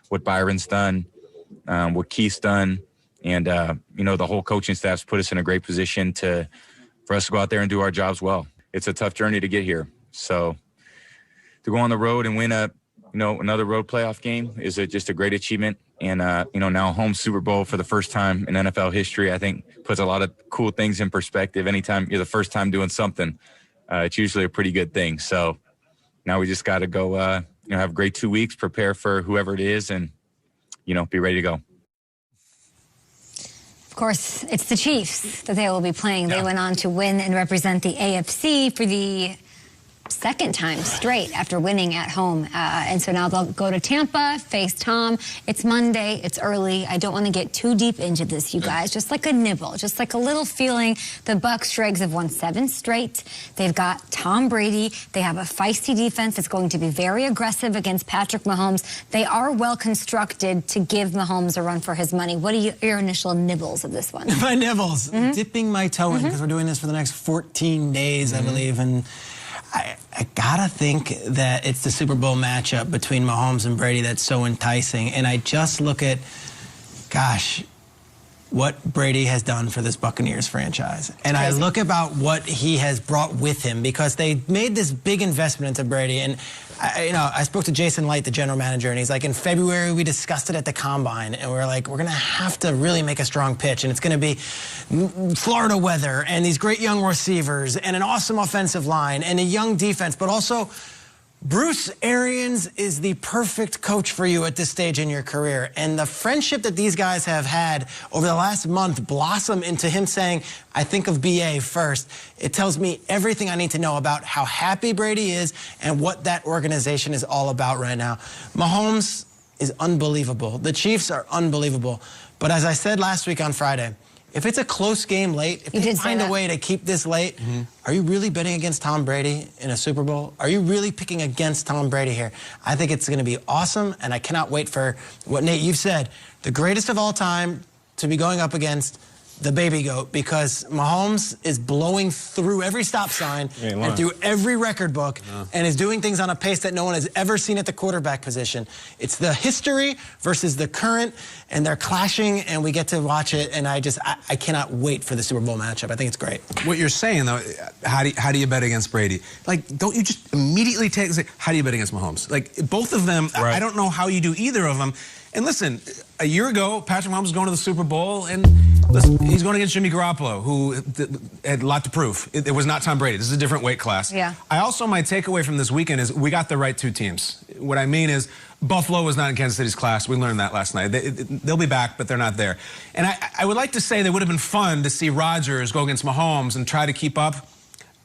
what Byron's done, what Keith's done, and the whole coaching staff's put us in a great position for us to go out there and do our jobs well. It's a tough journey to get here, so to go on the road and win another road playoff game is just a great achievement. And now home Super Bowl for the first time in NFL history, I think puts a lot of cool things in perspective. Anytime you're the first time doing something, it's usually a pretty good thing. So now we just got to go, have a great 2 weeks, prepare for whoever it is, and be ready to go. Of course, it's the Chiefs that they will be playing. They went on to win and represent the AFC for the second time straight after winning at home. And so now they'll go to Tampa, face Tom. It's Monday. It's early. I don't want to get too deep into this, you guys. Just like a nibble, just like a little feeling. The Bucs Dregs have won 7 straight. They've got Tom Brady. They have a feisty defense that's going to be very aggressive against Patrick Mahomes. They are well constructed to give Mahomes a run for his money. What are your initial nibbles of this one? My nibbles. Dipping my toe in, because we're doing this for the next 14 days, I believe. And I gotta think that it's the Super Bowl matchup between Mahomes and Brady that's so enticing. And I just look at, gosh, what Brady has done for this Buccaneers franchise. And I look about what he has brought with him, because they made this big investment into Brady. And I spoke to Jason Light, the general manager, and he's like, in February we discussed it at the Combine, and we're like, we're gonna have to really make a strong pitch, and it's gonna be Florida weather and these great young receivers and an awesome offensive line and a young defense, but also Bruce Arians is the perfect coach for you at this stage in your career. And the friendship that these guys have had over the last month blossom into him saying, I think of BA first. It tells me everything I need to know about how happy Brady is and what that organization is all about right now. Mahomes is unbelievable. The Chiefs are unbelievable. But as I said last week on Friday, if it's a close game late, if they find a way to keep this late, are you really betting against Tom Brady in a Super Bowl? Are you really picking against Tom Brady here? I think it's going to be awesome, and I cannot wait for what, Nate, you've said, the greatest of all time to be going up against the baby goat, because Mahomes is blowing through every stop sign and through every record book and is doing things on a pace that no one has ever seen at the quarterback position. It's the history versus the current, and they're clashing, and we get to watch it, and I cannot wait for the Super Bowl matchup. I think it's great. What you're saying, though, how do you bet against Brady? Like, don't you just immediately say, how do you bet against Mahomes? Like, both of them, I don't know how you do either of them. And listen, a year ago, Patrick Mahomes was going to the Super Bowl, and listen, he's going against Jimmy Garoppolo, who had a lot to prove. It was not Tom Brady. This is a different weight class. Yeah. My takeaway from this weekend is we got the right 2 teams. What I mean is Buffalo was not in Kansas City's class. We learned that last night. They'll be back, but they're not there. And I would like to say that it would have been fun to see Rodgers go against Mahomes and try to keep up.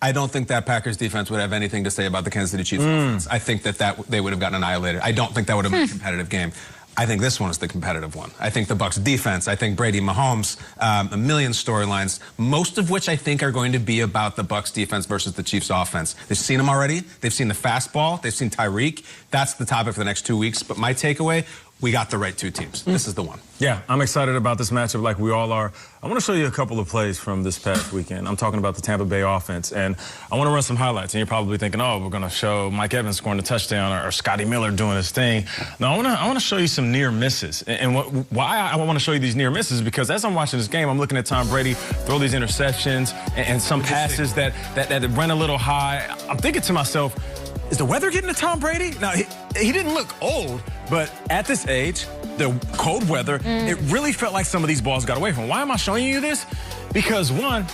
I don't think that Packers defense would have anything to say about the Kansas City Chiefs offense. I think that they would have gotten annihilated. I don't think that would have been a competitive game. I think this one is the competitive one. I think the Bucs defense, I think Brady, Mahomes, a million storylines, most of which I think are going to be about the Bucs defense versus the Chiefs offense. They've seen them already. They've seen the fastball. They've seen Tyreek. That's the topic for the next 2 weeks. But my takeaway, we got the right 2 teams. This is the one. Yeah, I'm excited about this matchup like we all are. I want to show you a couple of plays from this past weekend. I'm talking about the Tampa Bay offense, and I want to run some highlights. And you're probably thinking, oh, we're going to show Mike Evans scoring a touchdown or Scotty Miller doing his thing. No, I want to show you some near misses. And why I want to show you these near misses is because as I'm watching this game, I'm looking at Tom Brady throw these interceptions and some passes that run a little high. I'm thinking to myself, is the weather getting to Tom Brady? Now, he didn't look old, but at this age, the cold weather, it really felt like some of these balls got away from him. Why am I showing you this? Because, one,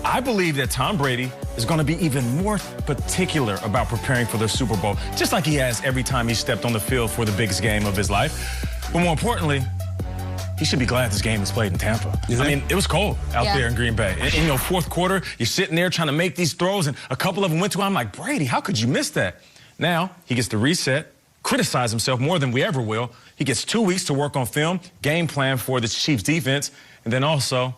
I believe that Tom Brady is going to be even more particular about preparing for the Super Bowl, just like he has every time he stepped on the field for the biggest game of his life. But more importantly, he should be glad this game is played in Tampa. I mean, it was cold out there in Green Bay. And, fourth quarter, you're sitting there trying to make these throws, and a couple of them went to him. I'm like, Brady, how could you miss that? Now, he gets to reset, criticize himself more than we ever will. He gets 2 weeks to work on film, game plan for the Chiefs defense, and then also,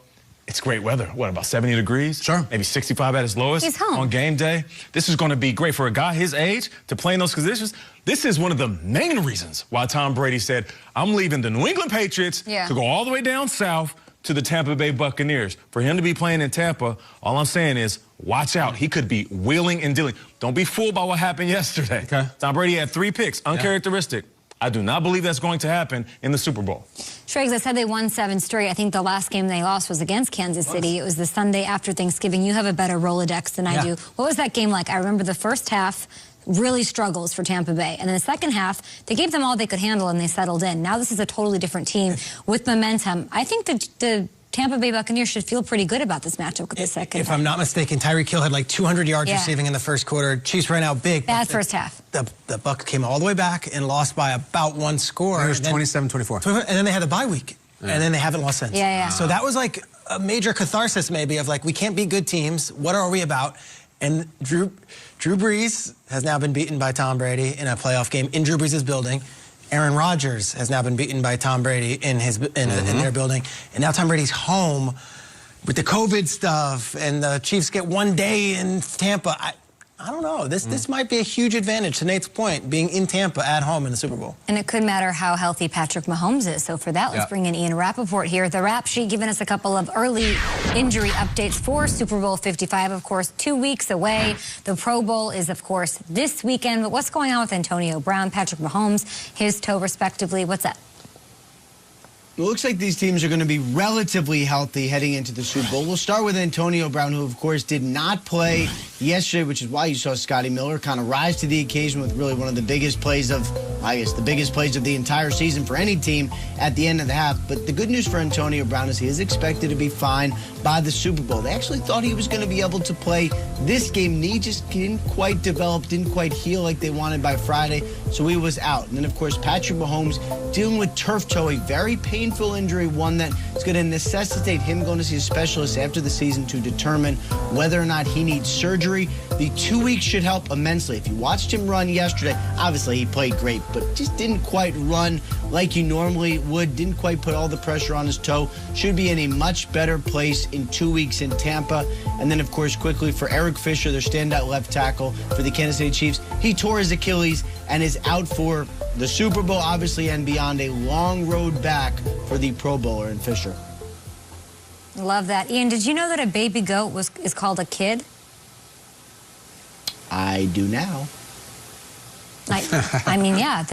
it's great weather. What, about 70 degrees? Sure. Maybe 65 at his lowest. He's home. On game day. This is going to be great for a guy his age to play in those conditions. This is one of the main reasons why Tom Brady said, I'm leaving the New England Patriots to go all the way down south to the Tampa Bay Buccaneers. For him to be playing in Tampa, all I'm saying is, watch out. He could be wheeling and dealing. Don't be fooled by what happened yesterday. Tom Brady had 3 picks, uncharacteristic. I do not believe that's going to happen in the Super Bowl. Schrags, I said they won 7 straight. I think the last game they lost was against Kansas City. It was the Sunday after Thanksgiving. You have a better Rolodex than I do. What was that game like? I remember the first half really struggles for Tampa Bay. And then the second half, they gave them all they could handle and they settled in. Now this is a totally different team with momentum. I think the Tampa Bay Buccaneers should feel pretty good about this matchup with the second half. If I'm not mistaken, Tyreek Hill had like 200 yards receiving in the first quarter. Chiefs ran out big. Bad first half. The Bucs came all the way back and lost by about 1 score. It was 27-24. And then they had the bye week. And then they haven't lost since. Yeah. So that was like a major catharsis maybe of like, we can't beat good teams. What are we about? And Drew Brees has now been beaten by Tom Brady in a playoff game in Drew Brees' building. Aaron Rodgers has now been beaten by Tom Brady in their building. And now Tom Brady's home with the COVID stuff, and the Chiefs get 1 day in Tampa. I don't know. This might be a huge advantage, to Nate's point, being in Tampa at home in the Super Bowl. And it could matter how healthy Patrick Mahomes is. So for that, let's bring in Ian Rappaport here. The Rap Sheet giving us a couple of early injury updates for Super Bowl 55. Of course, 2 weeks away. The Pro Bowl is, of course, this weekend. But what's going on with Antonio Brown, Patrick Mahomes, his toe respectively? What's up? It looks like these teams are going to be relatively healthy heading into the Super Bowl. We'll start with Antonio Brown, who, of course, did not play yesterday, which is why you saw Scotty Miller kind of rise to the occasion with really one of the biggest plays of, I guess, the biggest plays of the entire season for any team at the end of the half. But the good news for Antonio Brown is he is expected to be fine by the Super Bowl. They actually thought he was going to be able to play this game. Knee just didn't quite develop, didn't quite heal like they wanted by Friday, so he was out. And then, of course, Patrick Mahomes dealing with turf toe, a very painful injury, one that is going to necessitate him going to see a specialist after the season to determine whether or not he needs surgery. The 2 weeks should help immensely. If you watched him run yesterday, obviously he played great, but just didn't quite run like he normally would, didn't quite put all the pressure on his toe. Should be in a much better place in 2 weeks in Tampa. And then, of course, quickly for Eric Fisher, their standout left tackle for the Kansas City Chiefs. He tore his Achilles and is out for the Super Bowl, obviously, and beyond, a long road back for the Pro Bowler in Fisher. Love that. Ian, did you know that a baby goat is called a kid? I do now. I mean, yeah.